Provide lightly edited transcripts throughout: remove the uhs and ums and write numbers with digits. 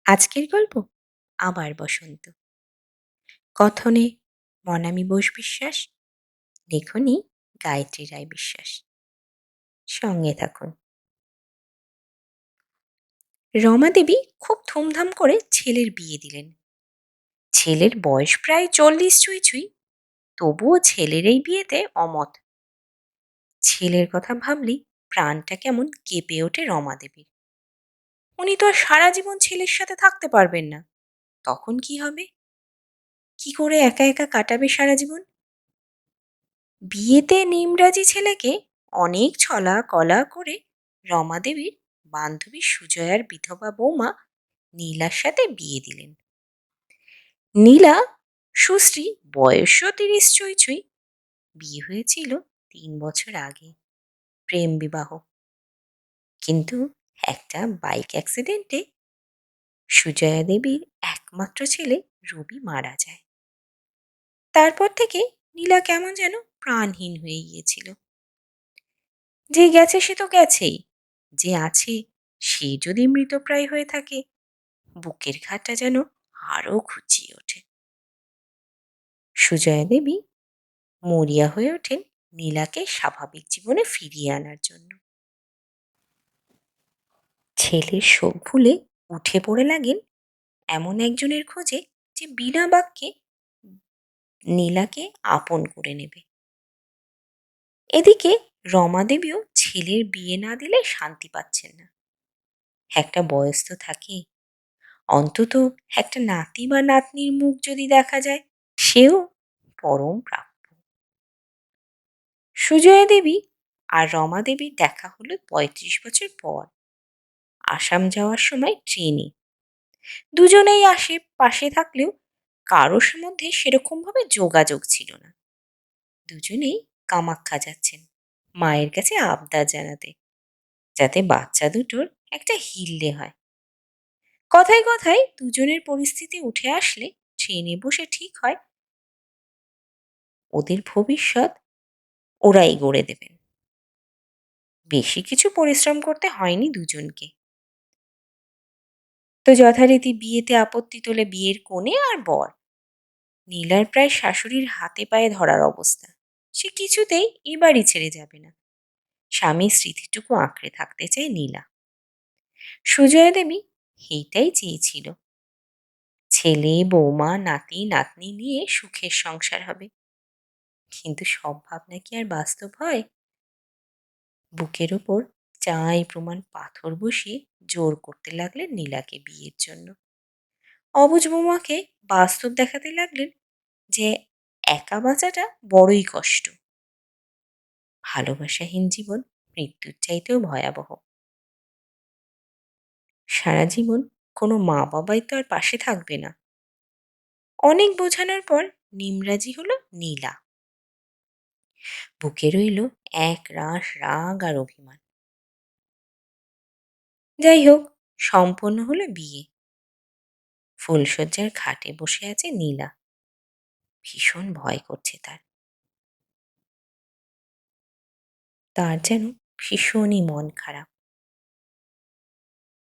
আজকের গল্প আবার বসন্ত। কথনে মনামী বোস বিশ্বাস, লেখনী গায়ত্রী রায় বিশ্বাস। সঙ্গে থাকুন। রমা দেবী খুব ধুমধাম করে ছেলের বিয়ে দিলেন। ছেলের বয়স প্রায় 40 ছুঁই ছুঁই, তবুও ছেলের এই বিয়েতে অমত। ছেলের কথা ভাবলেই প্রাণটা কেমন কেঁপে ওঠে রমা দেবীর। উনি তো আর সারা জীবন ছেলের সাথে থাকতে পারবেন না। তখন কি হবে? কি করে একা একা কাটাবে সারা জীবন? বিয়েতে নিমরাজি ছেলেকে অনেক ছলা কলা করে রমা দেবীর বান্ধবী সুজয়ার বিধবা বৌমা নীলার সাথে বিয়ে দিলেন। নীলা সুশ্রী, বয়সও 30 ছুঁই ছুঁই। বিয়ে হয়েছিল 3 বছর আগে, প্রেম বিবাহ। কিন্তু একটা বাইক অ্যাক্সিডেন্টে সুজয়া দেবীর একমাত্র ছেলে রবি মারা যায়। তারপর থেকে নীলা কেমন যেন প্রাণহীন হয়ে গিয়েছিল। যে গেছে সে তো গেছেই, যে আছে সে যদি মৃতপ্রায় হয়ে থাকে, বুকের ঘাটটা যেন আরো খুঁচিয়ে ওঠে। সুজয়া দেবী মরিয়া হয়ে ওঠেন নীলাকে স্বাভাবিক জীবনে ফিরিয়ে আনার জন্য। ছেলের শোক ভুলে উঠে পড়ে লাগেন এমন একজনের খোঁজে যে বিনা বাক্যে নীলাকে আপন করে নেবে। এদিকে রমা দেবীও ছেলের বিয়ে না দিলে শান্তি পাচ্ছেন না। একটা বয়স তো থাকে, অন্তত একটা নাতি বা নাতনির মুখ যদি দেখা যায়, সেও পরম প্রাপ্য। সুজয়া দেবী আর রমা দেবীর দেখা হলো 35 বছর পর, আসাম যাওয়ার সময় ট্রেনে। দুজনেই পাশে থাকলেও কারোর মধ্যে সেরকমভাবে যোগাযোগ ছিল না। দুজনেই কামাখ্যা যাচ্ছেন মায়ের কাছে আবদার জানাতে, যাতে বাচ্চা দুটোর একটা হিল্লে হয়। কথায় কথায় দুজনের পরিস্থিতি উঠে আসলে ট্রেনে বসে ঠিক হয় ওদের ভবিষ্যৎ ওরাই গড়ে দেবেন। বেশি কিছু পরিশ্রম করতে হয়নি দুজনকে। তো যথারীতি বিয়েতে আপত্তি তোলে বিয়ের কনে আর বর। নীলার প্রায় শাশুড়ির হাতে পায়ে ধরার অবস্থা। সে কিছুতেই এ বাড়ি ছেড়ে যাবে না। স্বামীর স্মৃতিটুকু আঁকড়ে থাকতে চায় নীলা। সুজয়া দেবী এইটাই চেয়েছিল, ছেলে বৌমা নাতি নাতনি নিয়ে সুখের সংসার হবে। কিন্তু সব ভাবনা কি আর বাস্তব হয়? বুকের ওপর চাই প্রমাণ পাথর বসিয়ে জোর করতে লাগলেন নীলাকে বিয়ের জন্য। অবুঝ বৌমাকে বাস্তব দেখাতে লাগলেন যে একা বাঁচাটা বড়ই কষ্ট। ভালোবাসাহীন জীবন মৃত্যুর চাইতেও ভয়াবহ। সারা জীবন কোনো মা বাবাই তো আর পাশে থাকবে না। অনেক বোঝানোর পর নিমরাজি হলো নীলা। বুকে রইল এক রাশ রাগ আর অভিমান। যাই হোক, সম্পন্ন হলো বিয়ে। ফুলশয্যার খাটে বসে আছে নীলা। ভীষণ ভয় করছে তার। তার যেন ভীষণই মন খারাপ।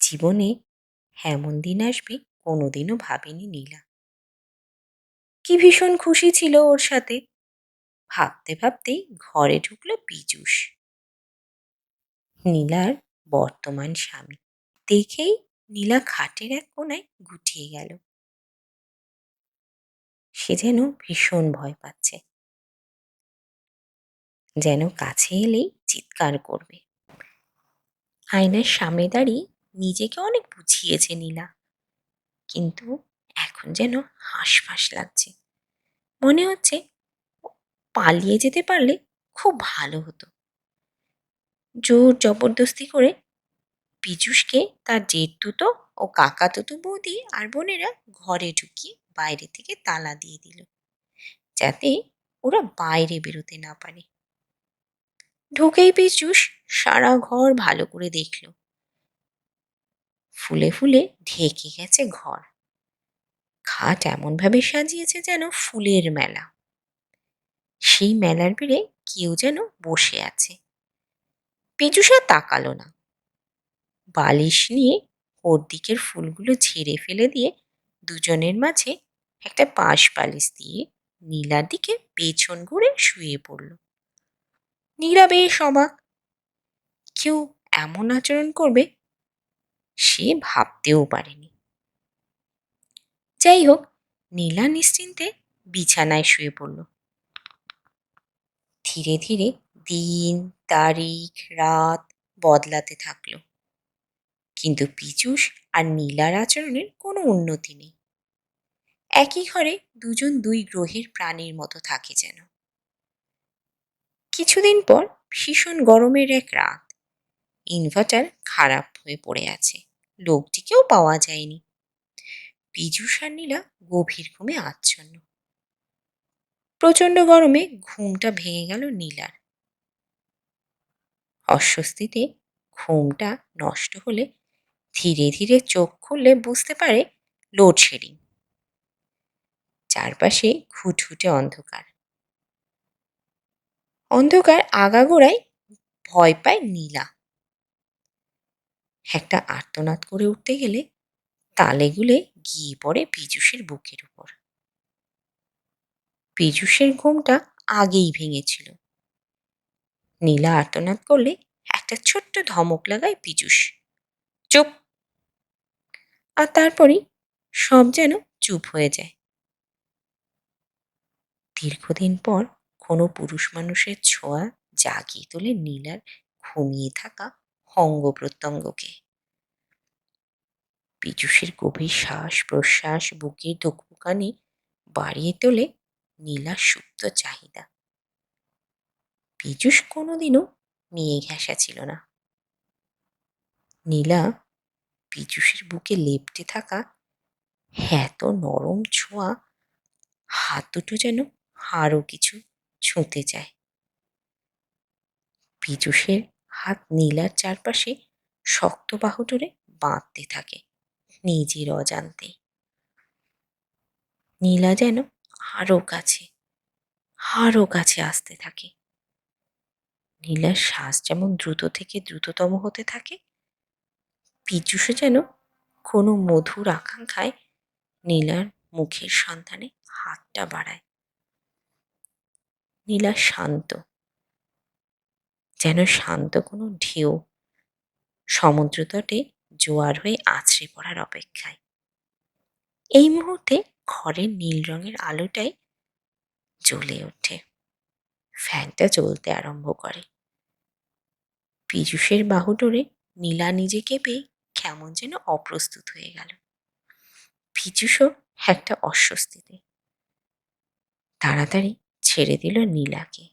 জীবনে এমন দিন আসবে কোনোদিনও ভাবেনি নীলা। কি ভীষণ খুশি ছিল ওর সাথে। ভাবতে ভাবতেই ঘরে ঢুকলো পীযূষ, নীলার বর্তমান স্বামী। দেখেই নীলা খাটের এক কোণায় গুটিয়ে গেল। সে যেন ভীষণ ভয় পাচ্ছে, যেন কাছে এলেই চিৎকার করবে। আয়নার সামনে দাঁড়িয়ে নিজেকে অনেক বুঝিয়েছে নীলা, কিন্তু এখন যেন হাঁসফাঁস লাগছে। মনে হচ্ছে পালিয়ে যেতে পারলে খুব ভালো হতো। জোর জবরদস্তি করে পীযূষকে তার জেঠতুতো ও কাকাতুতো বৌদি আর বোনেরা ঘরে ঢুকিয়ে বাইরে থেকে তালা দিয়ে দিল, যাতে ওরা বাইরে বেরোতে না পারে। ঢুকেই পীযূষ সারা ঘর ভালো করে দেখল। ফুলে ফুলে ঢেকে গেছে ঘর। খাট এমনভাবে সাজিয়েছে যেন ফুলের মেলা। সেই মেলার ভিড়ে কেউ যেন বসে আছে। পীযূষ আর তাকালো না। বালিশ নিয়ে ওর দিকের ফুলগুলো ঝেড়ে ফেলে দিয়ে দুজনের মাঝে একটা পাশ বালিশ দিয়ে নীলার দিকে পেছন ঘুরে শুয়ে পড়ল। নীলা বেশ অবাক। কেউ এমন আচরণ করবে সে ভাবতেও পারেনি। যাই হোক, নীলা নিশ্চিন্তে বিছানায় শুয়ে পড়ল। ধীরে ধীরে দিন, তারিখ, রাত বদলাতে থাকলো, কিন্তু পীযূষ আর নীলার আচরণের কোনো উন্নতি নেই। একই ঘরে দুজন দুই গ্রহের প্রাণীর মতো থাকে যেন। কিছুদিন পর ভীষণ গরমের এক রাত, ইনভার্টার খারাপ হয়ে পড়ে আছে, লোকটিকেও পাওয়া যায়নি। পীযূষ আর নীলা গভীর ঘুমে আচ্ছন্ন। প্রচন্ড গরমে ঘুমটা ভেঙে গেল নীলার। অস্বস্তিতে ঘুমটা নষ্ট হলে ধীরে ধীরে চোখ খুললে বুঝতে পারে লোডশেডিং। চারপাশে ঘুটঘুটে অন্ধকার। অন্ধকার আগাগোড়ায় ভয় পায় নীলা। একটা আর্তনাদ করে উঠতে গেলে তালেগুলে গিয়ে পড়ে পীযূষের বুকের উপর। পীযূষের ঘুমটা আগেই ভেঙেছিল। নীলা আর্তনাদ করলে একটা ছোট্ট ধমক লাগায় পীযূষ, চুপ। আর তারপরই সব যেন চুপ হয়ে যায়। দীর্ঘদিন পর কোনো পুরুষ মানুষের ছোঁয়া জাগিয়ে তোলে নীলার ঘুমিয়ে থাকা অঙ্গ প্রত্যঙ্গকে। পীযূষের গভীর শ্বাস প্রশ্বাস বুকের ধুকপুকানি বাড়িয়ে তোলে নীলার সুপ্ত চাহিদা। পীযূষ কোনোদিনও মেয়ে ঘেঁষা ছিল না। নীলা পীযূষের বুকে লেপ্টে থাকা এত নরম ছোঁয়া, হাত দুটো যেন আরও কিছু ছুঁতে চায়। পীযূষের হাত নীলার চারপাশে শক্ত বাহুডোরে বাঁধতে থাকে নিজের অজান্তে। নীলা যেন আরও কাছে আরও কাছে আসতে থাকে। নীলার শ্বাস যেমন দ্রুত থেকে দ্রুততম হতে থাকে, পীযূষও যেন কোনো মধুর আকাঙ্ক্ষায় নীলার মুখের সন্ধানে হাতটা বাড়ায়। নীলা শান্ত, যেন শান্ত কোনো ঢেউ সমুদ্রতটে জোয়ার হয়ে আছড়ে পড়ার অপেক্ষায়। এই মুহূর্তে ঘরের নীল রঙের আলোটাই জ্বলে ওঠে। ফ্যানটা চলতে আরম্ভ করে। পীযূষের বাহুডোরে নীলা নিজেকে পেয়ে কেমন যেন অপ্রস্তুত হয়ে গেল। পীযূষও একটা অস্বস্তিতে তাড়াতাড়ি ছেড়ে দিল নীলাকে।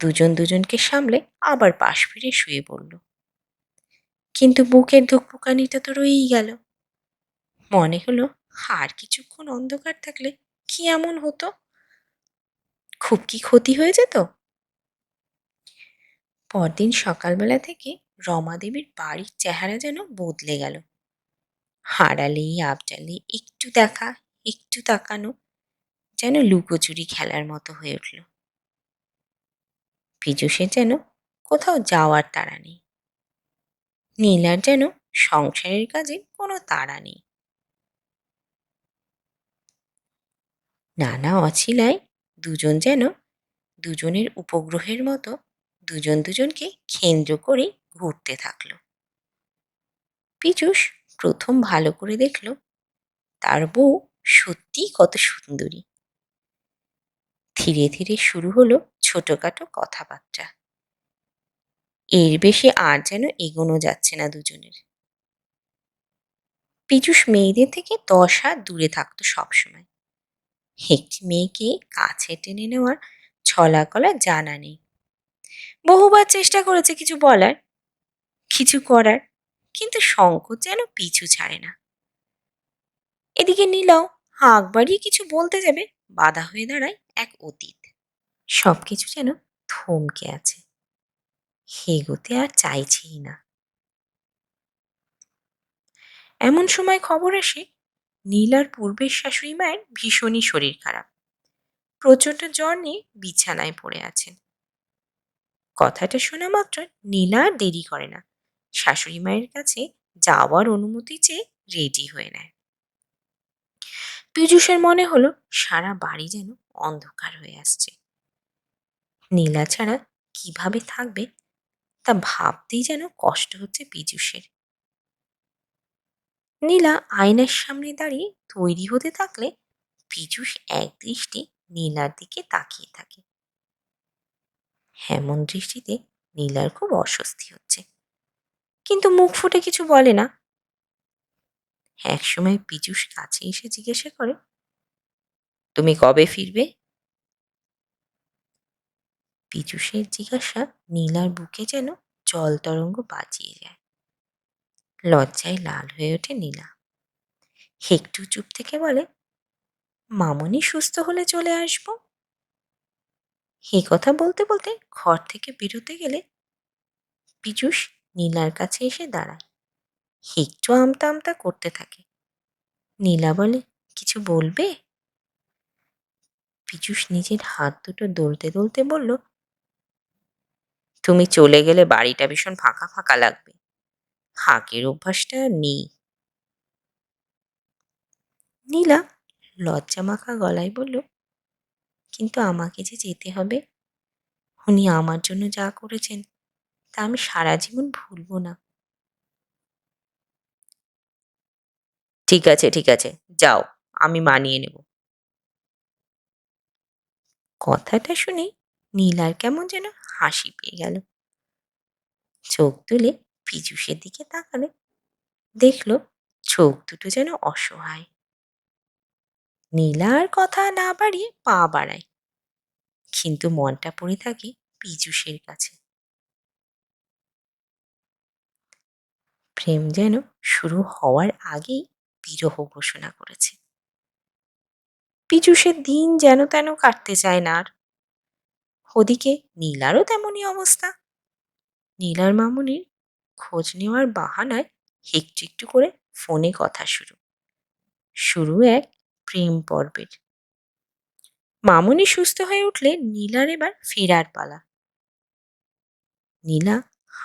দুজন দুজনকে সামলে আবার পাশ ফিরে শুয়ে পড়ল। কিন্তু বুকের ধুকপুকানিটা তো রয়েই গেল। মনে হলো আর কিছুক্ষণ অন্ধকার থাকলে কি এমন হতো, খুব কি ক্ষতি হয়ে যেত। পরদিন সকালবেলা থেকে রমা দেবীর বাড়ির চেহারা যেন বদলে গেল। আড়ালেই আবডালে একটু দেখা একটু তাকানো যেন লুকোচুরি খেলার মতো হয়ে উঠল। পীযূষের যেন কোথাও যাওয়ার তাড়া নেই। নীলার যেন সংসারের কাজে কোনো তাড়া নেই। নানা অছিলায় দুজন যেন দুজনের উপগ্রহের মতো দুজন দুজনকে কেন্দ্র করে ঘুরতে থাকলো। পীযূষ প্রথম ভালো করে দেখল তার বউ সত্যিই কত সুন্দরী। ধীরে ধীরে শুরু হলো ছোটখাটো কথাবার্তা। এর বেশি আর যেন এগোনো যাচ্ছে না দুজনের। পীযূষ মেয়েদের থেকে 10 হাত দূরে থাকতো সবসময়। একটি মেয়েকে কাছে টেনে নেওয়ার ছলাকলা জানা নেই। বহুবার চেষ্টা করেছে কিছু বলার, কিছু করার, কিন্তু সংকোচ যেন পিছু ছাড়ে না। এদিকে নীলাও হাঁক বাড়িয়ে কিছু বলতে যাবে, বাধা হয়ে দাঁড়ায় এক অতীত। সবকিছু যেন থমকে আছে, এগোতে আর চাইছেই না। এমন সময় খবর আসে নীলার পূর্বের শাশুড়ি মায়ের ভীষণই শরীর খারাপ, প্রচণ্ড জ্বর নিয়ে বিছানায় পড়ে আছেন। কথাটা শোনা মাত্র নীলা আর দেরি করে না, শাশুড়ি মায়ের কাছে যাওয়ার অনুমতি চেয়ে রেডি হয়ে নেয়। পীযূষের মনে হলো সারা বাড়ি যেন অন্ধকার হয়ে আসছে। নীলা ছাড়া কিভাবে থাকবে তা ভাবতেই যেন কষ্ট হচ্ছে পীযূষের। নীলা আয়নার সামনে দাঁড়িয়ে তৈরি হতে থাকলে পীযূষ একদৃষ্টে নীলার দিকে তাকিয়ে থাকে। এমন দৃষ্টিতে নীলার খুব অস্বস্তি হচ্ছে, কিন্তু মুখ ফুটে কিছু বলে না। একসময় পীযূষ কাছে এসে জিজ্ঞাসা করে, তুমি কবে ফিরবে? পীযূষের জিজ্ঞাসা নীলার বুকে যেন জল তরঙ্গ বাজিয়ে যায়। লজ্জায় লাল হয়ে ওঠে নীলা। একটু চুপ থেকে বলে, মামনি সুস্থ হলে চলে আসবো। এই কথা বলতে বলতে ঘর থেকে বেরোতে গেলে পীযূষ নীলার কাছে এসে দাঁড়ায়। একটু আমতা আমতা করতে থাকে। নীলা বলে, কিছু বলবে? পীযূষ নিজের হাত দুটো দোলতে দোলতে বলল, তুমি চলে গেলে বাড়িটা ভীষণ ফাঁকা ফাঁকা লাগবে। আগের অভ্যাসটা আর নেই। নীলা লজ্জা মাখা গলায় বলল, কিন্তু আমাকে যে যেতে হবে। উনি আমার জন্য যা করেছেন তা আমি সারা জীবন ভুলবো না। ঠিক আছে ঠিক আছে, যাও, আমি মানিয়ে নেব। কথাটা শুনে নীলার কেমন যেন হাসি পেয়ে গেল। চোখ তুলে পীযূষের দিকে তাকালে দেখল চোখ দুটো যেন অসহায়। নীলা আর কথা না বাড়িয়ে পা বাড়ায়, কিন্তু মনটা পড়ে থাকে পীযূষের কাছে। প্রেম যেন শুরু হওয়ার আগেই বিরহ ঘোষণা করেছে। পীযূষের দিন যেন তেন কাটতে চায় না আর। ওদিকে নীলারও তেমনই অবস্থা। নীলার মামুনির খোঁজ নেওয়ার বাহানায় একটু একটু করে ফোনে কথা শুরু শুরু এক প্রেম পর্বের। মামুনি সুস্থ হয়ে উঠলে নীলার এবার ফেরার পালা। নীলা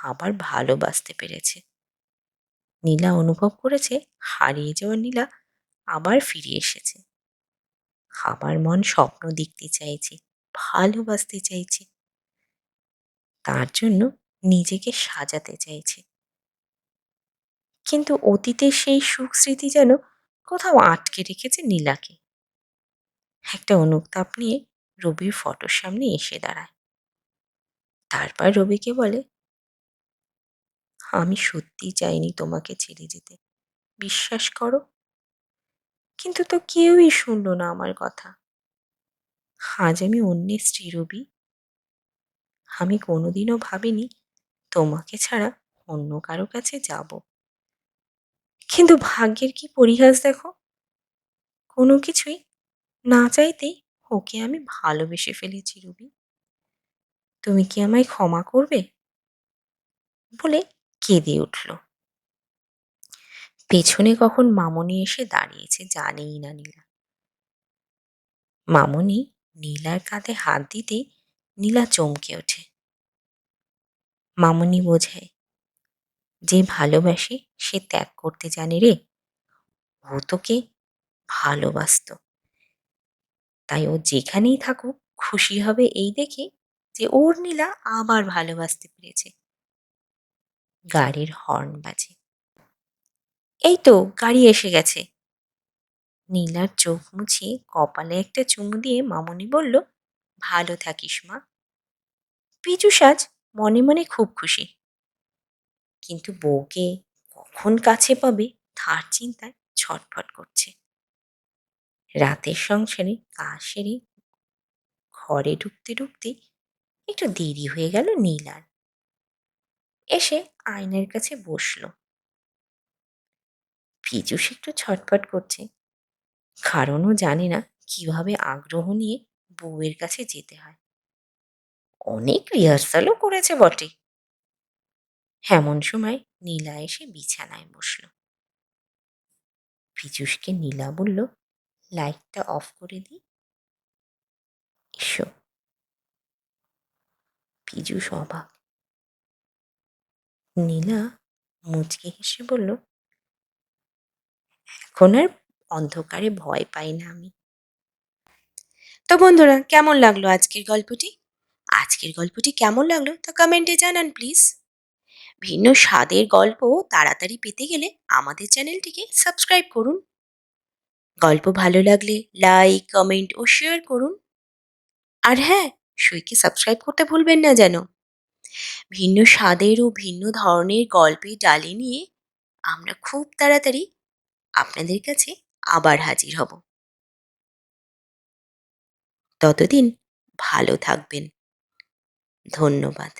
আবার ভালোবাসতে পেরেছে। নীলা অনুভব করেছে হারিয়ে যাওয়া নীলা আবার ফিরে এসেছে। আবার মন স্বপ্ন দেখতে চাইছে, ভালোবাসতে চাইছে। তার জন্য নিজেকে সাজাতে চাইছে। কিন্তু অতীতের সেই সুখ স্মৃতি যেন কোথাও আটকে রেখেছে নীলাকে। একটা অনুতাপ নিয়ে রবির ফটোর সামনে এসে দাঁড়ায়। তারপর রবিকে বলে, আমি সত্যিই চাইনি তোমাকে ছেড়ে যেতে, বিশ্বাস করো। কিন্তু তো কেউই শুনলো না আমার কথা। আজ আমি অন্যের স্ত্রী রবি। আমি কোনোদিনও ভাবিনি তোমাকে ছাড়া অন্য কারো কাছে যাব। কিন্তু ভাগ্যের কি পরিহাস দেখো, কোনো কিছুই না চাইতেই ওকে আমি ভালোবেসে ফেলেছি রবি। তুমি কি আমায় ক্ষমা করবে? বলে কেঁদে উঠল। পেছনে কখন মামনি এসে দাঁড়িয়েছে জানেই না নীলা। মামনি নীলার কাঁধে হাত দিতেই নীলা চমকে ওঠে। মামনি বোঝায়, যে ভালোবাসে সে ত্যাগ করতে জানে রে। ও তোকে ভালোবাসতো, তাই ও যেখানেই থাকুক খুশি হবে এই দেখে যে ওর নীলা আবার ভালোবাসতে পেরেছে। গাড়ির হর্ন বাজে। এই তো গাড়ি এসে গেছে। নীলার চোখ মুছিয়ে কপালে একটা চুমু দিয়ে মামনি বলল, ভালো থাকিস মা। পীযূষ আজ মনে মনে খুব খুশি, কিন্তু বউকে কখন কাছে পাবে তার চিন্তায় ছটফট করছে। রাতের সংসারে কাজ সেরে ঘরে ঢুকতে ঢুকতে একটু দেরি হয়ে গেল নীলার। এসে আয়নার কাছে বসলো। পীযূষ একটু ছটফট করছে, কারণও জানে না কিভাবে আগ্রহ নিয়ে বউয়ের কাছে যেতে হয়। অনেক রিহার্সালও করেছে বটে। এমন সময় নীলা এসে বিছানায় বসল। পীযূষকে নীলা বলল, লাইটটা অফ করে দিই। এসো। পীযূষ অবাক। নীলা মুচকি হেসে বলল, এখন আর অন্ধকারে ভয় পাই না আমি। তো বন্ধুরা, কেমন লাগলো আজকের গল্পটি? আজকের গল্পটি কেমন লাগলো তা কমেন্টে জানান প্লিজ। ভিন্ন স্বাদের গল্প তাড়াতাড়ি পেতে গেলে আমাদের চ্যানেলটিকে সাবস্ক্রাইব করুন। গল্প ভালো লাগলে লাইক, কমেন্ট ও শেয়ার করুন। আর হ্যাঁ, সইকে সাবস্ক্রাইব করতে ভুলবেন না যেন। ভিন্ন স্বাদের ও ভিন্ন ধরনের গল্পের ডালি নিয়ে আমরা খুব তাড়াতাড়ি আপনাদের কাছে আবার হাজির হব। ততদিন ভালো থাকবেন। ধন্যবাদ।